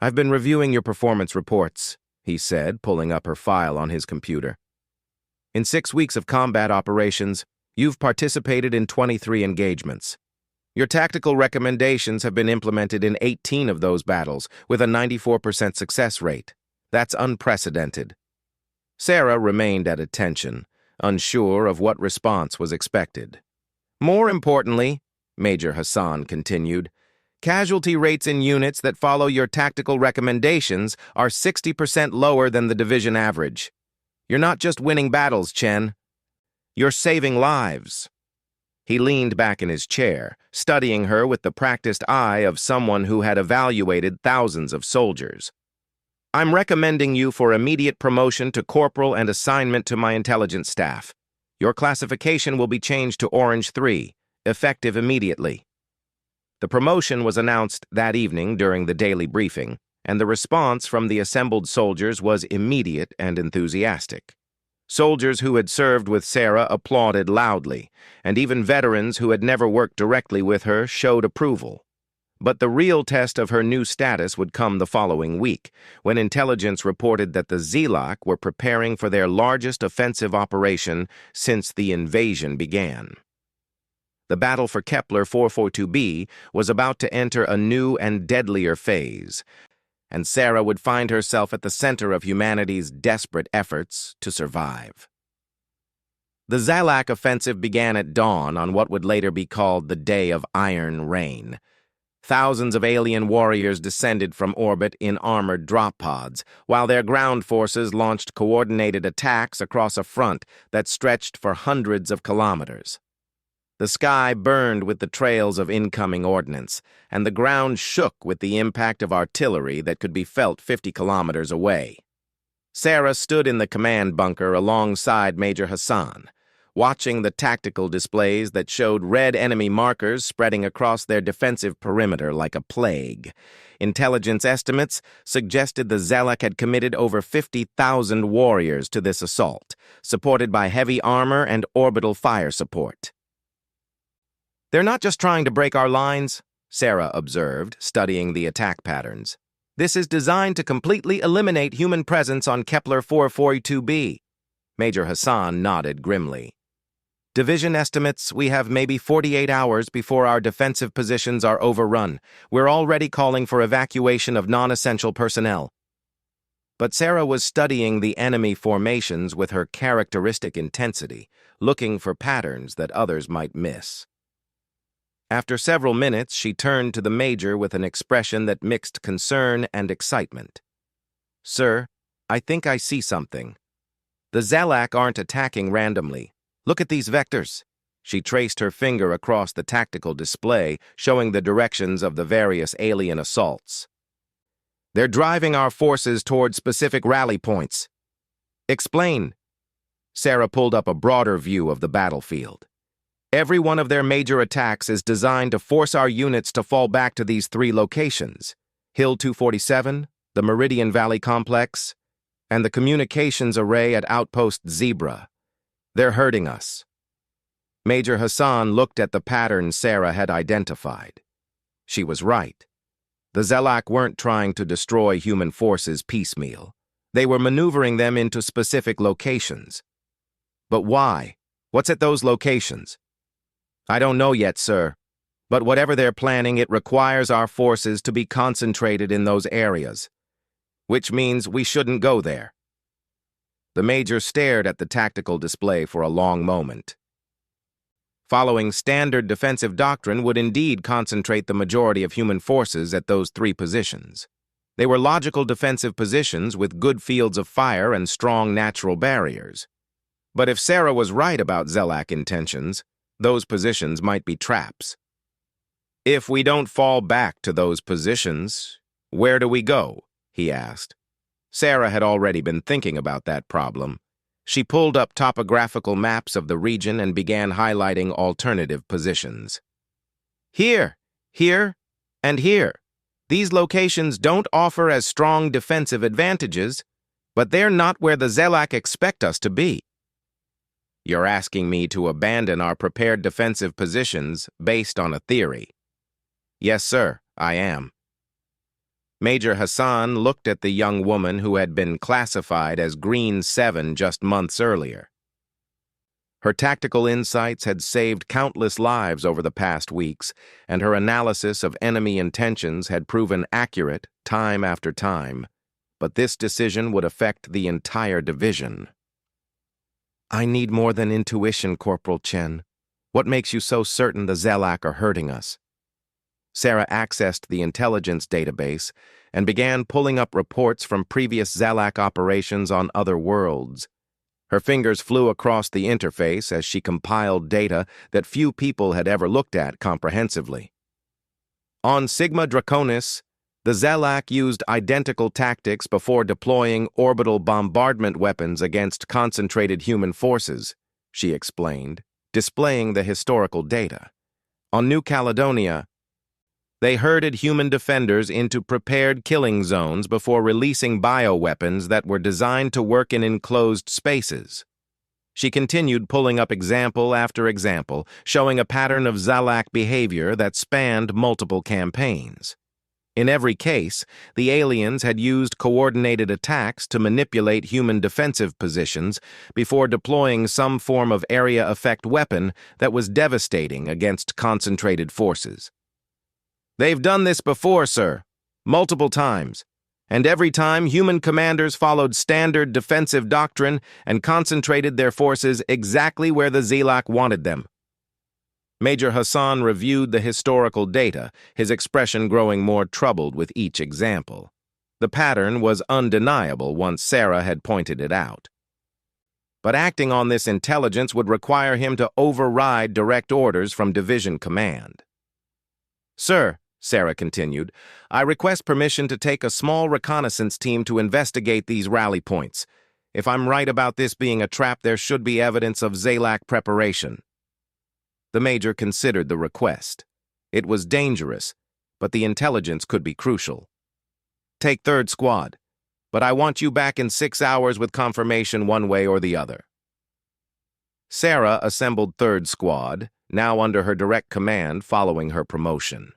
"I've been reviewing your performance reports," he said, pulling up her file on his computer. "In 6 weeks of combat operations, you've participated in 23 engagements. Your tactical recommendations have been implemented in 18 of those battles, with a 94% success rate. That's unprecedented." Sarah remained at attention, unsure of what response was expected. "More importantly," Major Hassan continued, "casualty rates in units that follow your tactical recommendations are 60% lower than the division average. You're not just winning battles, Chen. You're saving lives." He leaned back in his chair, studying her with the practiced eye of someone who had evaluated thousands of soldiers. "I'm recommending you for immediate promotion to corporal and assignment to my intelligence staff. Your classification will be changed to Orange 3, effective immediately." The promotion was announced that evening during the daily briefing, and the response from the assembled soldiers was immediate and enthusiastic. Soldiers who had served with Sarah applauded loudly, and even veterans who had never worked directly with her showed approval. But the real test of her new status would come the following week, when intelligence reported that the Zelak were preparing for their largest offensive operation since the invasion began. The battle for Kepler 442b was about to enter a new and deadlier phase, and Sarah would find herself at the center of humanity's desperate efforts to survive. The Zelak offensive began at dawn on what would later be called the Day of Iron Rain. Thousands of alien warriors descended from orbit in armored drop pods, while their ground forces launched coordinated attacks across a front that stretched for hundreds of kilometers. The sky burned with the trails of incoming ordnance, and the ground shook with the impact of artillery that could be felt 50 kilometers away. Sarah stood in the command bunker alongside Major Hassan, watching the tactical displays that showed red enemy markers spreading across their defensive perimeter like a plague. Intelligence estimates suggested the Zelak had committed over 50,000 warriors to this assault, supported by heavy armor and orbital fire support. "They're not just trying to break our lines," Sarah observed, studying the attack patterns. "This is designed to completely eliminate human presence on Kepler 442b. Major Hassan nodded grimly. "Division estimates we have maybe 48 hours before our defensive positions are overrun. We're already calling for evacuation of non-essential personnel." But Sarah was studying the enemy formations with her characteristic intensity, looking for patterns that others might miss. After several minutes, she turned to the Major with an expression that mixed concern and excitement. "Sir, I think I see something. The Zelak aren't attacking randomly. Look at these vectors." She traced her finger across the tactical display, showing the directions of the various alien assaults. "They're driving our forces toward specific rally points." "Explain." Sarah pulled up a broader view of the battlefield. "Every one of their major attacks is designed to force our units to fall back to these 3 locations: Hill 247, the Meridian Valley Complex, and the communications array at Outpost Zebra. They're hurting us." Major Hassan looked at the pattern Sarah had identified. She was right. The Zelak weren't trying to destroy human forces piecemeal. They were maneuvering them into specific locations. "But why? What's at those locations?" "I don't know yet, sir. But whatever they're planning, it requires our forces to be concentrated in those areas. Which means we shouldn't go there." The Major stared at the tactical display for a long moment. Following standard defensive doctrine would indeed concentrate the majority of human forces at those 3 positions. They were logical defensive positions with good fields of fire and strong natural barriers. But if Sarah was right about Zelak intentions, those positions might be traps. "If we don't fall back to those positions, where do we go?" he asked. Sarah had already been thinking about that problem. She pulled up topographical maps of the region and began highlighting alternative positions. Here, here, and here. These locations don't offer as strong defensive advantages, but they're not where the Zelak expect us to be. You're asking me to abandon our prepared defensive positions based on a theory. Yes, sir, I am. Major Hassan looked at the young woman who had been classified as Green 7 just months earlier. Her tactical insights had saved countless lives over the past weeks, and her analysis of enemy intentions had proven accurate time after time. But this decision would affect the entire division. I need more than intuition, Corporal Chen. What makes you so certain the Zelak are hurting us? Sarah accessed the intelligence database and began pulling up reports from previous Zelak operations on other worlds. Her fingers flew across the interface as she compiled data that few people had ever looked at comprehensively. On Sigma Draconis, the Zelak used identical tactics before deploying orbital bombardment weapons against concentrated human forces, she explained, displaying the historical data. On New Caledonia, they herded human defenders into prepared killing zones before releasing bioweapons that were designed to work in enclosed spaces. She continued pulling up example after example, showing a pattern of Zelak behavior that spanned multiple campaigns. In every case, the aliens had used coordinated attacks to manipulate human defensive positions before deploying some form of area effect weapon that was devastating against concentrated forces. They've done this before, sir, multiple times, and every time human commanders followed standard defensive doctrine and concentrated their forces exactly where the Zelak wanted them. Major Hassan reviewed the historical data, his expression growing more troubled with each example. The pattern was undeniable once Sarah had pointed it out. But acting on this intelligence would require him to override direct orders from Division Command. Sir, Sarah continued, I request permission to take a small reconnaissance team to investigate these rally points. If I'm right about this being a trap, there should be evidence of Zelak preparation. The Major considered the request. It was dangerous, but the intelligence could be crucial. Take 3rd Squad, but I want you back in 6 hours with confirmation one way or the other. Sarah assembled 3rd Squad, now under her direct command following her promotion.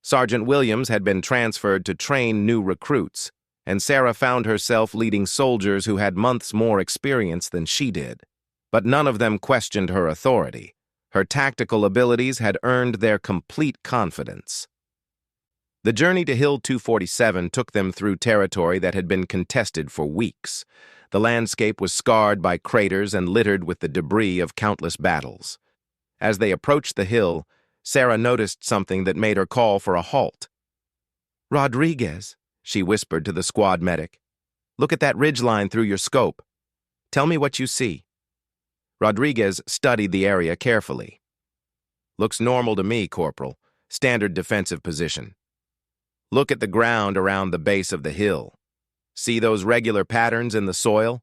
Sergeant Williams had been transferred to train new recruits, and Sarah found herself leading soldiers who had months more experience than she did. But none of them questioned her authority. Her tactical abilities had earned their complete confidence. The journey to Hill 247 took them through territory that had been contested for weeks. The landscape was scarred by craters and littered with the debris of countless battles. As they approached the hill, Sarah noticed something that made her call for a halt. Rodriguez, she whispered to the squad medic, look at that ridgeline through your scope. Tell me what you see. Rodriguez studied the area carefully. Looks normal to me, Corporal. Standard defensive position. Look at the ground around the base of the hill. See those regular patterns in the soil?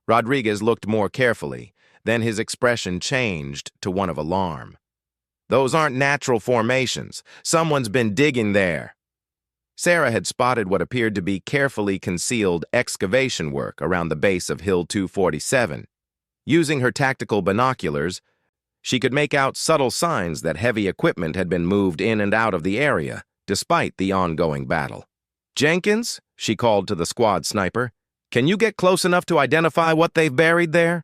Rodriguez looked more carefully, then his expression changed to one of alarm. Those aren't natural formations. Someone's been digging there. Sarah had spotted what appeared to be carefully concealed excavation work around the base of Hill 247. Using her tactical binoculars, she could make out subtle signs that heavy equipment had been moved in and out of the area, despite the ongoing battle. Jenkins, she called to the squad sniper, can you get close enough to identify what they've buried there?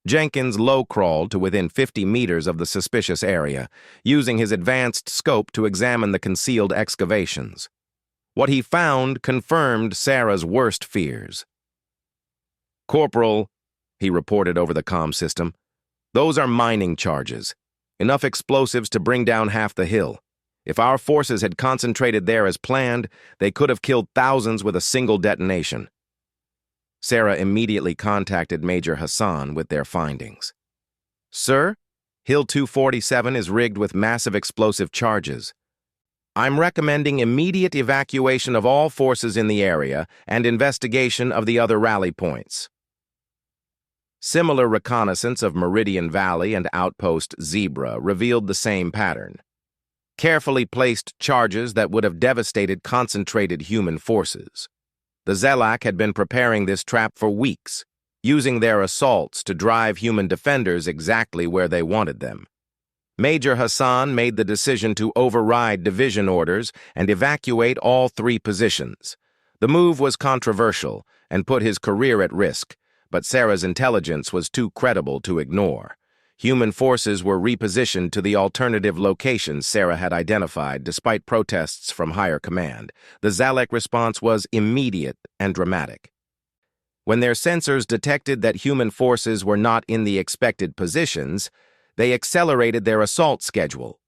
Jenkins low-crawled to within 50 meters of the suspicious area, using his advanced scope to examine the concealed excavations. What he found confirmed Sarah's worst fears. Corporal, he reported over the comm system, those are mining charges. Enough explosives to bring down half the hill. If our forces had concentrated there as planned, they could have killed thousands with a single detonation. Sarah immediately contacted Major Hassan with their findings. Sir, Hill 247 is rigged with massive explosive charges. I'm recommending immediate evacuation of all forces in the area and investigation of the other rally points. Similar reconnaissance of Meridian Valley and Outpost Zebra revealed the same pattern. Carefully placed charges that would have devastated concentrated human forces. The Zelak had been preparing this trap for weeks, using their assaults to drive human defenders exactly where they wanted them. Major Hassan made the decision to override division orders and evacuate all 3 positions. The move was controversial and put his career at risk, but Sarah's intelligence was too credible to ignore. Human forces were repositioned to the alternative locations Sarah had identified despite protests from higher command. The Zalek response was immediate and dramatic. When their sensors detected that human forces were not in the expected positions, they accelerated their assault schedule.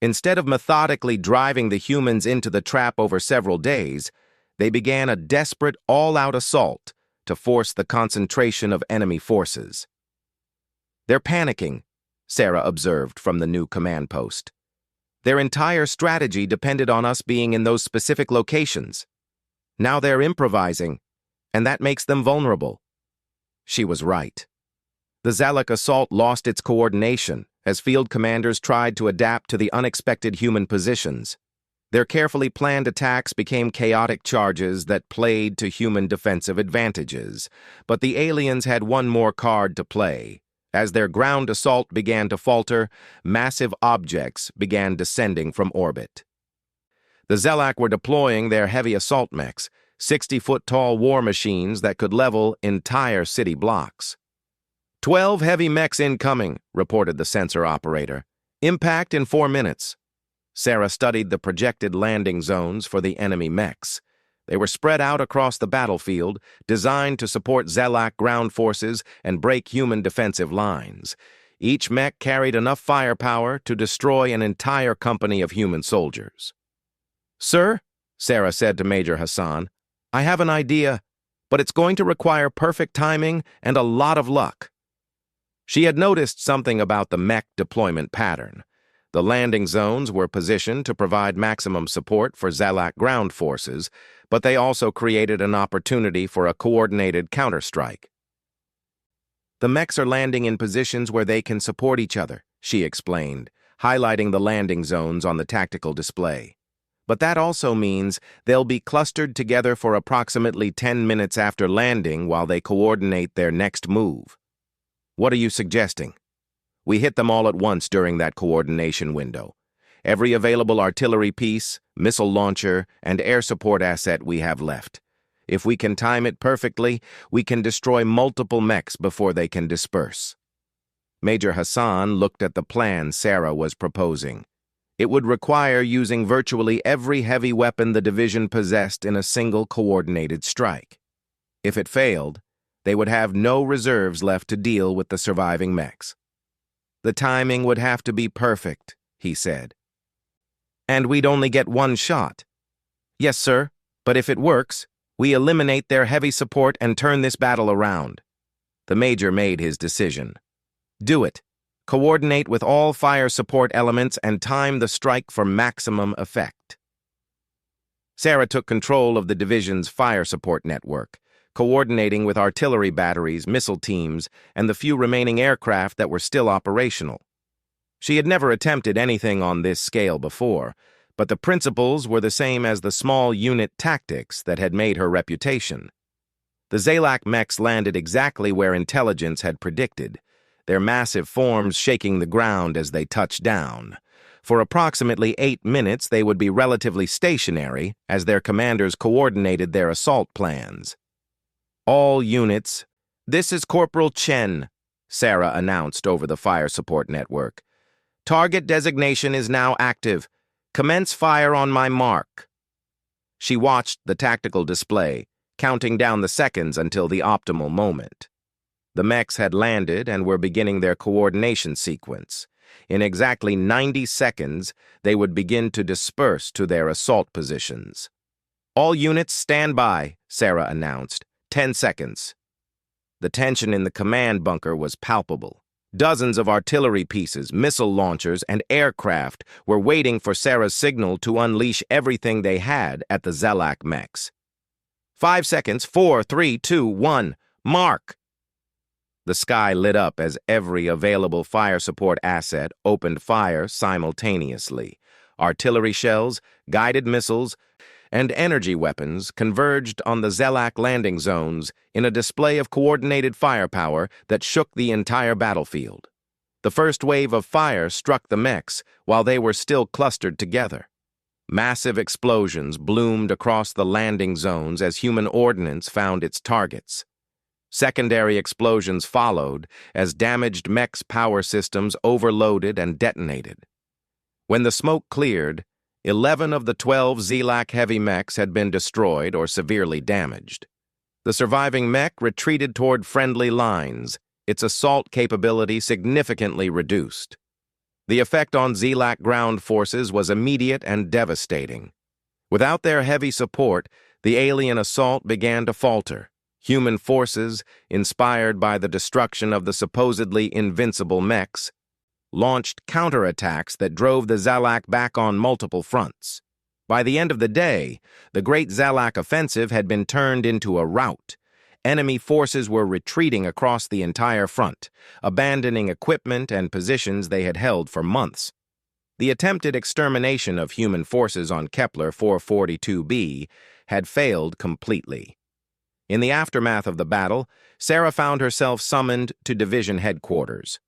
Instead of methodically driving the humans into the trap over several days, they began a desperate, all-out assault to force the concentration of enemy forces. "They're panicking," Sarah observed from the new command post. "Their entire strategy depended on us being in those specific locations. Now they're improvising, and that makes them vulnerable." She was right. The Zalek assault lost its coordination as field commanders tried to adapt to the unexpected human positions. Their carefully planned attacks became chaotic charges that played to human defensive advantages. But the aliens had one more card to play. As their ground assault began to falter, massive objects began descending from orbit. The Zelak were deploying their heavy assault mechs, 60-foot-tall war machines that could level entire city blocks. 12 heavy mechs incoming, reported the sensor operator. Impact in 4 minutes. Sarah studied the projected landing zones for the enemy mechs. They were spread out across the battlefield, designed to support Zelak ground forces and break human defensive lines. Each mech carried enough firepower to destroy an entire company of human soldiers. "Sir," Sarah said to Major Hassan, "I have an idea, but it's going to require perfect timing and a lot of luck." She had noticed something about the mech deployment pattern. The landing zones were positioned to provide maximum support for Zalak ground forces, but they also created an opportunity for a coordinated counterstrike. "The mechs are landing in positions where they can support each other," she explained, highlighting the landing zones on the tactical display. "But that also means they'll be clustered together for approximately 10 minutes after landing while they coordinate their next move." "What are you suggesting?" "We hit them all at once during that coordination window. Every available artillery piece, missile launcher, and air support asset we have left. If we can time it perfectly, we can destroy multiple mechs before they can disperse." Major Hassan looked at the plan Sarah was proposing. It would require using virtually every heavy weapon the division possessed in a single coordinated strike. If it failed, they would have no reserves left to deal with the surviving mechs. "The timing would have to be perfect," he said. "And we'd only get one shot." "Yes, sir, but if it works, we eliminate their heavy support and turn this battle around." The major made his decision. "Do it. Coordinate with all fire support elements and time the strike for maximum effect." Sarah took control of the division's fire support network, coordinating with artillery batteries, missile teams, and the few remaining aircraft that were still operational. She had never attempted anything on this scale before, but the principles were the same as the small unit tactics that had made her reputation. The Zalak mechs landed exactly where intelligence had predicted, their massive forms shaking the ground as they touched down. For approximately 8 minutes, they would be relatively stationary as their commanders coordinated their assault plans. "All units, this is Corporal Chen," Sarah announced over the fire support network. "Target designation is now active. Commence fire on my mark." She watched the tactical display, counting down the seconds until the optimal moment. The mechs had landed and were beginning their coordination sequence. In exactly 90 seconds, they would begin to disperse to their assault positions. "All units stand by," Sarah announced. 10 seconds. The tension in the command bunker was palpable. Dozens of artillery pieces, missile launchers, and aircraft were waiting for Sarah's signal to unleash everything they had at the Zalak mechs. 5 seconds, 4, 3, 2, 1, mark! The sky lit up as every available fire support asset opened fire simultaneously. Artillery shells, guided missiles, and energy weapons converged on the Zelak landing zones in a display of coordinated firepower that shook the entire battlefield. The first wave of fire struck the mechs while they were still clustered together. Massive explosions bloomed across the landing zones as human ordnance found its targets. Secondary explosions followed as damaged mechs' power systems overloaded and detonated. When the smoke cleared, 11 of the 12 Zelak heavy mechs had been destroyed or severely damaged. The surviving mech retreated toward friendly lines, its assault capability significantly reduced. The effect on Zelak ground forces was immediate and devastating. Without their heavy support, the alien assault began to falter. Human forces, inspired by the destruction of the supposedly invincible mechs, launched counterattacks that drove the Zelak back on multiple fronts. By the end of the day, the Great Zelak Offensive had been turned into a rout. Enemy forces were retreating across the entire front, abandoning equipment and positions they had held for months. The attempted extermination of human forces on Kepler 442b had failed completely. In the aftermath of the battle, Sarah found herself summoned to division headquarters.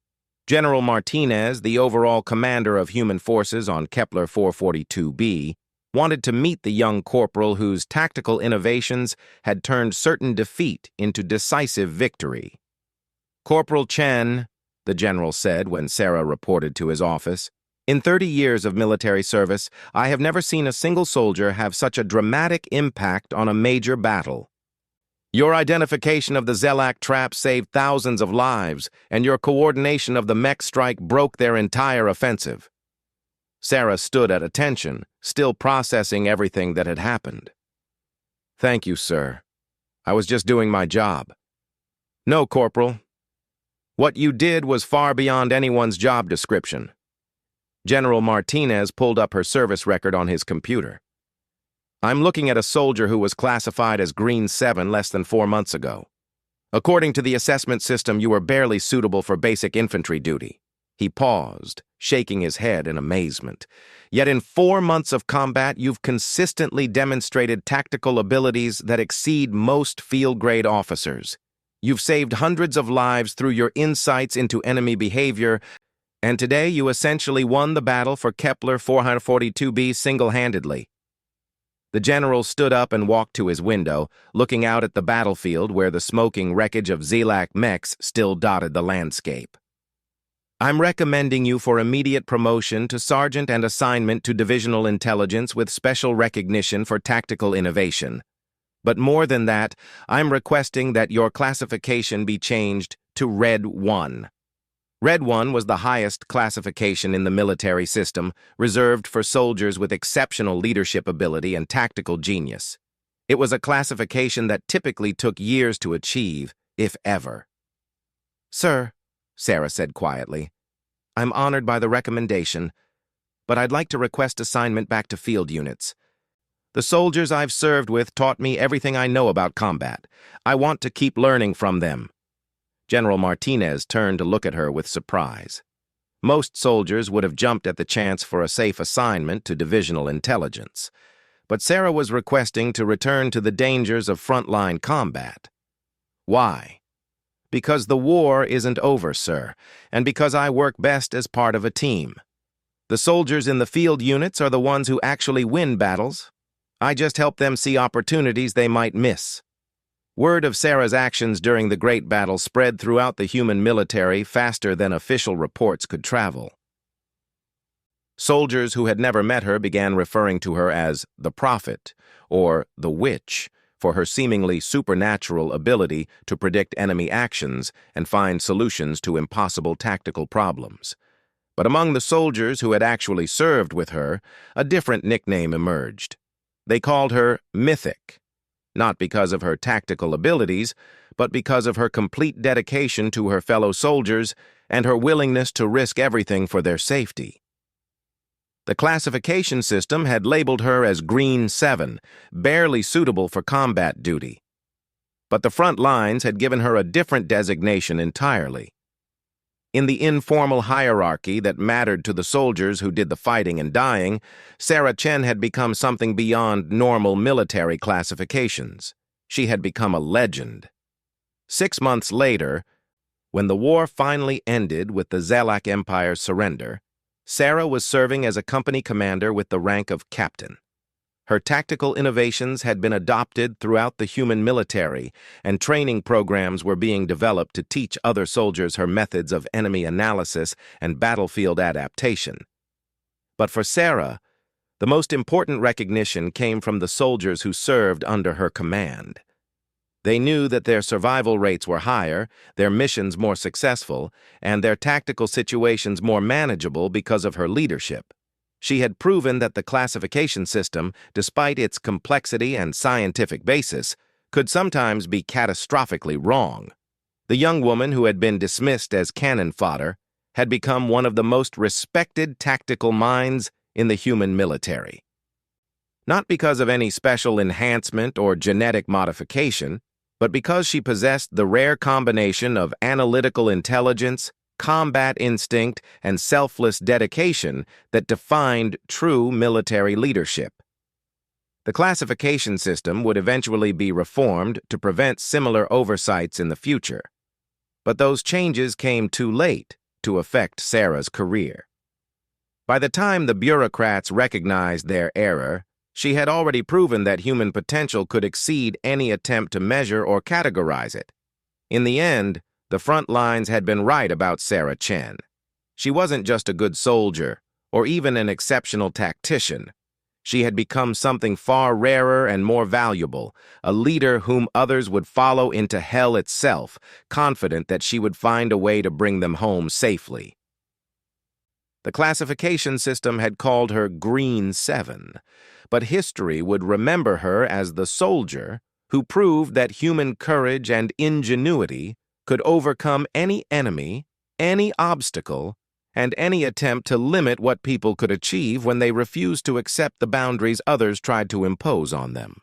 General Martinez, the overall commander of human forces on Kepler 442b, wanted to meet the young corporal whose tactical innovations had turned certain defeat into decisive victory. "Corporal Chen," the general said when Sarah reported to his office, "in 30 years of military service, I have never seen a single soldier have such a dramatic impact on a major battle. Your identification of the Zelak trap saved thousands of lives, and your coordination of the mech strike broke their entire offensive." Sarah stood at attention, still processing everything that had happened. "Thank you, sir. I was just doing my job." "No, Corporal. What you did was far beyond anyone's job description." General Martinez pulled up her service record on his computer. "I'm looking at a soldier who was classified as Green 7 less than 4 months ago. According to the assessment system, you were barely suitable for basic infantry duty." He paused, shaking his head in amazement. "Yet in 4 months of combat, you've consistently demonstrated tactical abilities that exceed most field-grade officers. You've saved hundreds of lives through your insights into enemy behavior, and today you essentially won the battle for Kepler 442b single-handedly." The general stood up and walked to his window, looking out at the battlefield where the smoking wreckage of Zelak mechs still dotted the landscape. "I'm recommending you for immediate promotion to sergeant and assignment to divisional intelligence with special recognition for tactical innovation. But more than that, I'm requesting that your classification be changed to Red 1. Red 1 was the highest classification in the military system, reserved for soldiers with exceptional leadership ability and tactical genius. It was a classification that typically took years to achieve, if ever. "Sir," Sarah said quietly, "I'm honored by the recommendation, but I'd like to request assignment back to field units. The soldiers I've served with taught me everything I know about combat. I want to keep learning from them." General Martinez turned to look at her with surprise. Most soldiers would have jumped at the chance for a safe assignment to divisional intelligence, but Sarah was requesting to return to the dangers of frontline combat. "Why?" "Because the war isn't over, sir, and because I work best as part of a team. The soldiers in the field units are the ones who actually win battles. I just help them see opportunities they might miss." Word of Sarah's actions during the Great Battle spread throughout the human military faster than official reports could travel. Soldiers who had never met her began referring to her as the Prophet or the Witch for her seemingly supernatural ability to predict enemy actions and find solutions to impossible tactical problems. But among the soldiers who had actually served with her, a different nickname emerged. They called her Mythic. Not because of her tactical abilities, but because of her complete dedication to her fellow soldiers and her willingness to risk everything for their safety. The classification system had labeled her as Green 7, barely suitable for combat duty. but the front lines had given her a different designation entirely. In the informal hierarchy that mattered to the soldiers who did the fighting and dying, Sarah Chen had become something beyond normal military classifications. She had become a legend. 6 months later, when the war finally ended with the Zelak Empire's surrender, Sarah was serving as a company commander with the rank of captain. Her tactical innovations had been adopted throughout the human military, and training programs were being developed to teach other soldiers her methods of enemy analysis and battlefield adaptation. But for Sarah, the most important recognition came from the soldiers who served under her command. They knew that their survival rates were higher, their missions more successful, and their tactical situations more manageable because of her leadership. She had proven that the classification system, despite its complexity and scientific basis, could sometimes be catastrophically wrong. The young woman who had been dismissed as cannon fodder had become one of the most respected tactical minds in the human military. Not because of any special enhancement or genetic modification, but because she possessed the rare combination of analytical intelligence, combat instinct, and selfless dedication that defined true military leadership. The classification system would eventually be reformed to prevent similar oversights in the future. But those changes came too late to affect Sarah's career. By the time the bureaucrats recognized their error, she had already proven that human potential could exceed any attempt to measure or categorize it. In the end, the front lines had been right about Sarah Chen. She wasn't just a good soldier, or even an exceptional tactician. She had become something far rarer and more valuable, a leader whom others would follow into hell itself, confident that she would find a way to bring them home safely. The classification system had called her Green 7, but history would remember her as the soldier who proved that human courage and ingenuity could overcome any enemy, any obstacle, and any attempt to limit what people could achieve when they refused to accept the boundaries others tried to impose on them.